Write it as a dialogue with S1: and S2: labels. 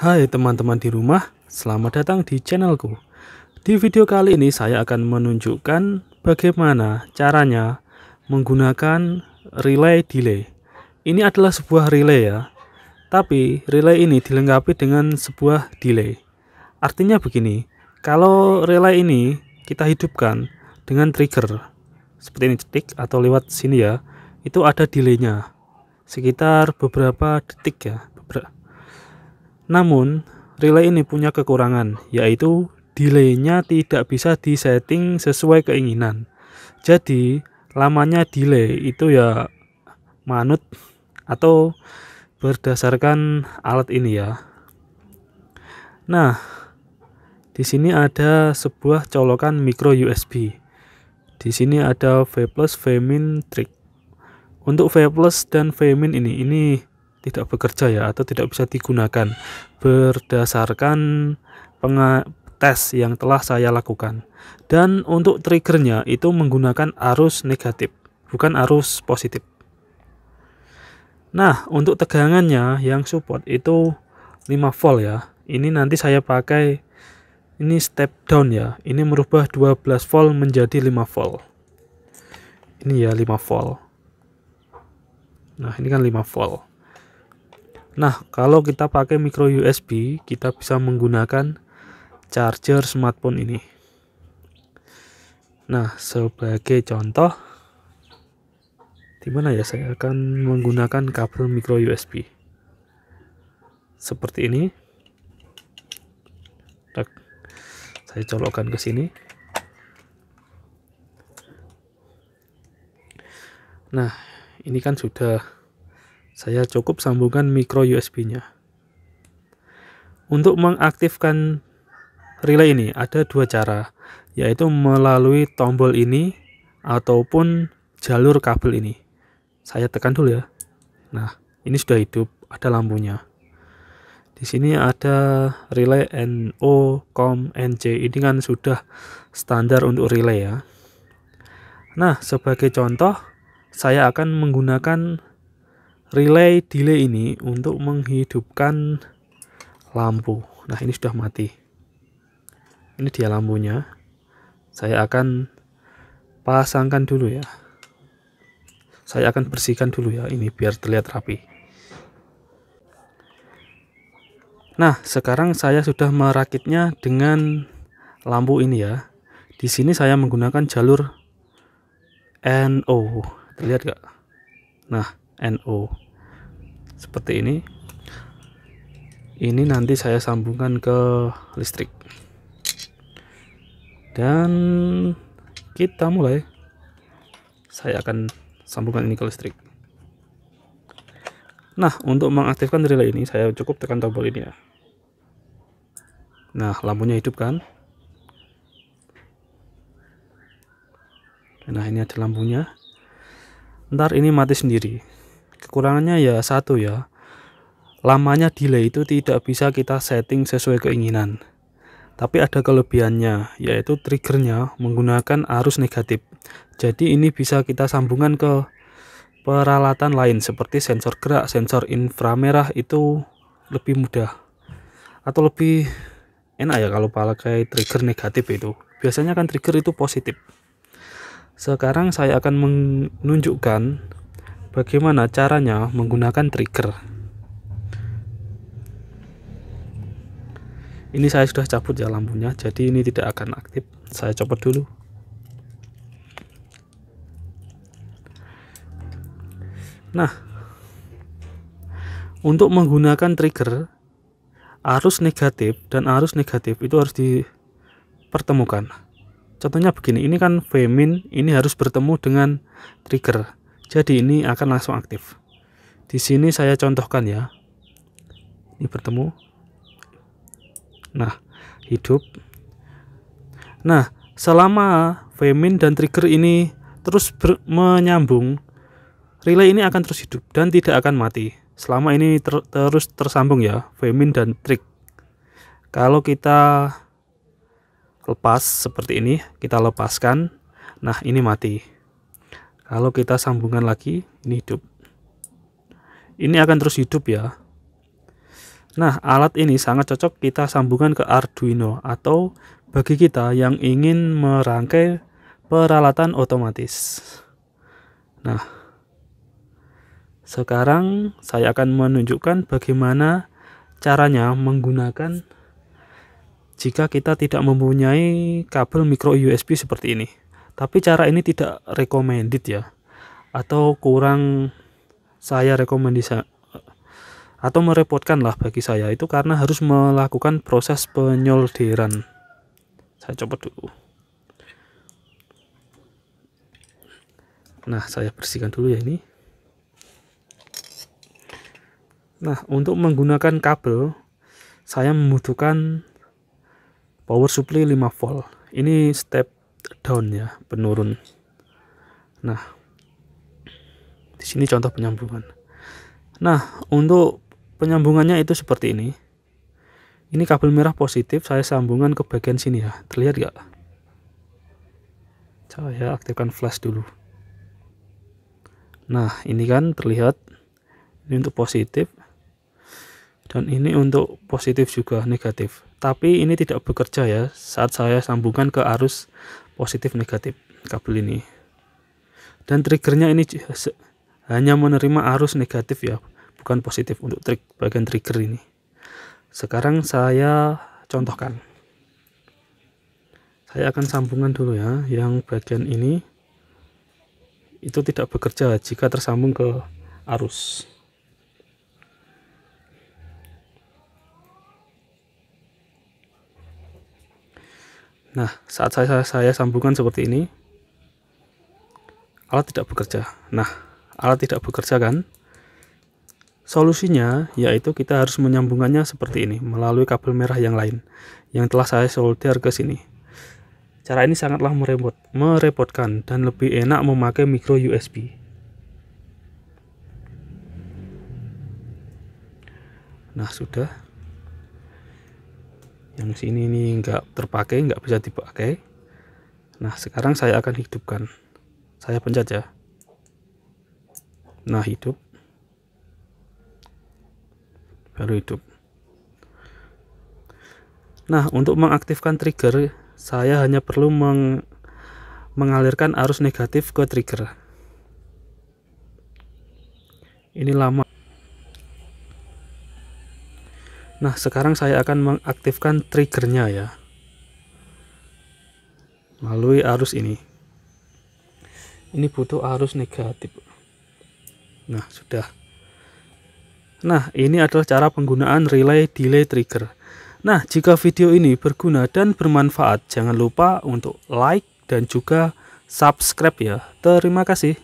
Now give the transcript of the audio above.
S1: Hai teman-teman di rumah, selamat datang di channelku. Di video kali ini saya akan menunjukkan bagaimana caranya menggunakan relay delay. Ini adalah sebuah relay ya, tapi relay ini dilengkapi dengan sebuah delay. Artinya begini, kalau relay ini kita hidupkan dengan trigger seperti ini detik atau lewat sini ya, itu ada delaynya sekitar beberapa detik ya. Namun, relay ini punya kekurangan, yaitu delaynya tidak bisa disetting sesuai keinginan. Jadi, lamanya delay itu ya manut atau berdasarkan alat ini ya. Nah, di sini ada sebuah colokan micro USB. Di sini ada V+, V-min, trig. Untuk V+ dan V-min ini tidak bekerja ya, atau tidak bisa digunakan berdasarkan tes yang telah saya lakukan. Dan untuk triggernya itu menggunakan arus negatif, bukan arus positif. Nah, untuk tegangannya yang support itu 5 volt ya. Ini nanti saya pakai ini step down ya. Ini merubah 12 volt menjadi 5 volt. Ini ya 5 volt. Nah, ini kan 5 volt. Nah, kalau kita pakai micro USB, kita bisa menggunakan charger smartphone ini. Nah, sebagai contoh, di mana ya saya akan menggunakan kabel micro USB. Seperti ini. Saya colokkan ke sini. Nah, ini kan sudah saya cukup sambungkan micro USB-nya. Untuk mengaktifkan relay ini ada dua cara, yaitu melalui tombol ini ataupun jalur kabel ini. Saya tekan dulu ya. Nah, ini sudah hidup, ada lampunya. Di sini ada relay NO, COM, NC. Ini kan sudah standar untuk relay ya. Nah, sebagai contoh, saya akan menggunakan relay delay ini untuk menghidupkan lampu. Nah, ini sudah mati. Ini dia lampunya. Saya akan pasangkan dulu ya. Saya akan bersihkan dulu ya, ini biar terlihat rapi. Nah, sekarang saya sudah merakitnya dengan lampu ini ya. Di sini saya menggunakan jalur NO. Terlihat gak? Nah, NO. Seperti ini. Ini nanti saya sambungkan ke listrik. Dan kita mulai. Saya akan sambungkan ini ke listrik. Nah, untuk mengaktifkan relay ini saya cukup tekan tombol ini ya. Nah, lampunya hidup kan? Nah, ini ada lampunya. Ntar ini mati sendiri. Kekurangannya ya satu ya, lamanya delay itu tidak bisa kita setting sesuai keinginan. Tapi ada kelebihannya, yaitu triggernya menggunakan arus negatif. Jadi ini bisa kita sambungkan ke peralatan lain seperti sensor gerak, sensor inframerah, itu lebih mudah atau lebih enak ya kalau pakai trigger negatif itu. Biasanya kan trigger itu positif. Sekarang saya akan menunjukkan bagaimana caranya menggunakan trigger. Ini saya sudah cabut ya lampunya, jadi ini tidak akan aktif. Saya copot dulu. Nah, untuk menggunakan trigger, arus negatif dan arus negatif itu harus dipertemukan. Contohnya begini, ini kan V-min, ini harus bertemu dengan trigger. Jadi ini akan langsung aktif. Di sini saya contohkan ya. Ini bertemu. Nah, hidup. Nah, selama V-min dan trigger ini terus menyambung, relay ini akan terus hidup dan tidak akan mati. Selama ini terus tersambung ya, V-min dan trig. Kalau kita lepas seperti ini, kita lepaskan. Nah, ini mati. Kalau kita sambungkan lagi, ini hidup. Ini akan terus hidup ya. Nah, alat ini sangat cocok kita sambungkan ke Arduino atau bagi kita yang ingin merangkai peralatan otomatis. Nah, sekarang saya akan menunjukkan bagaimana caranya menggunakan jika kita tidak mempunyai kabel micro USB seperti ini. Tapi cara ini tidak recommended ya, atau kurang saya rekomendasi atau merepotkan lah bagi saya itu karena harus melakukan proses penyolderan. Saya copot dulu. Nah, saya bersihkan dulu ya ini. Nah, untuk menggunakan kabel saya membutuhkan power supply 5 volt. Ini step down ya, penurun. Nah, di sini contoh penyambungan. Nah, untuk penyambungannya itu seperti ini. Ini kabel merah positif, saya sambungkan ke bagian sini ya. Terlihat gak? Saya aktifkan flash dulu. Nah, ini kan terlihat. Ini untuk positif. Dan ini untuk positif juga negatif. Tapi ini tidak bekerja ya saat saya sambungkan ke arus positif negatif kabel ini. Dan triggernya ini hanya menerima arus negatif ya, bukan positif untuk bagian trigger ini. Sekarang saya contohkan. Saya akan sambungkan dulu ya, yang bagian ini itu tidak bekerja jika tersambung ke arus. Nah, saat saya sambungkan seperti ini, alat tidak bekerja. Nah, alat tidak bekerja kan? Solusinya yaitu kita harus menyambungkannya seperti ini melalui kabel merah yang lain yang telah saya solder ke sini. Cara ini sangatlah merepotkan dan lebih enak memakai micro USB. Nah, sudah. Yang sini ini nggak terpakai, nggak bisa dipakai. Nah, sekarang saya akan hidupkan. Saya pencet ya. Nah, hidup. Baru hidup. Nah, untuk mengaktifkan trigger, saya hanya perlu mengalirkan arus negatif ke trigger. Ini lama. Nah, sekarang saya akan mengaktifkan triggernya ya, melalui arus ini. Ini butuh arus negatif. Nah, sudah. Nah, ini adalah cara penggunaan relay delay trigger. Nah, jika video ini berguna dan bermanfaat, jangan lupa untuk like dan juga subscribe ya. Terima kasih.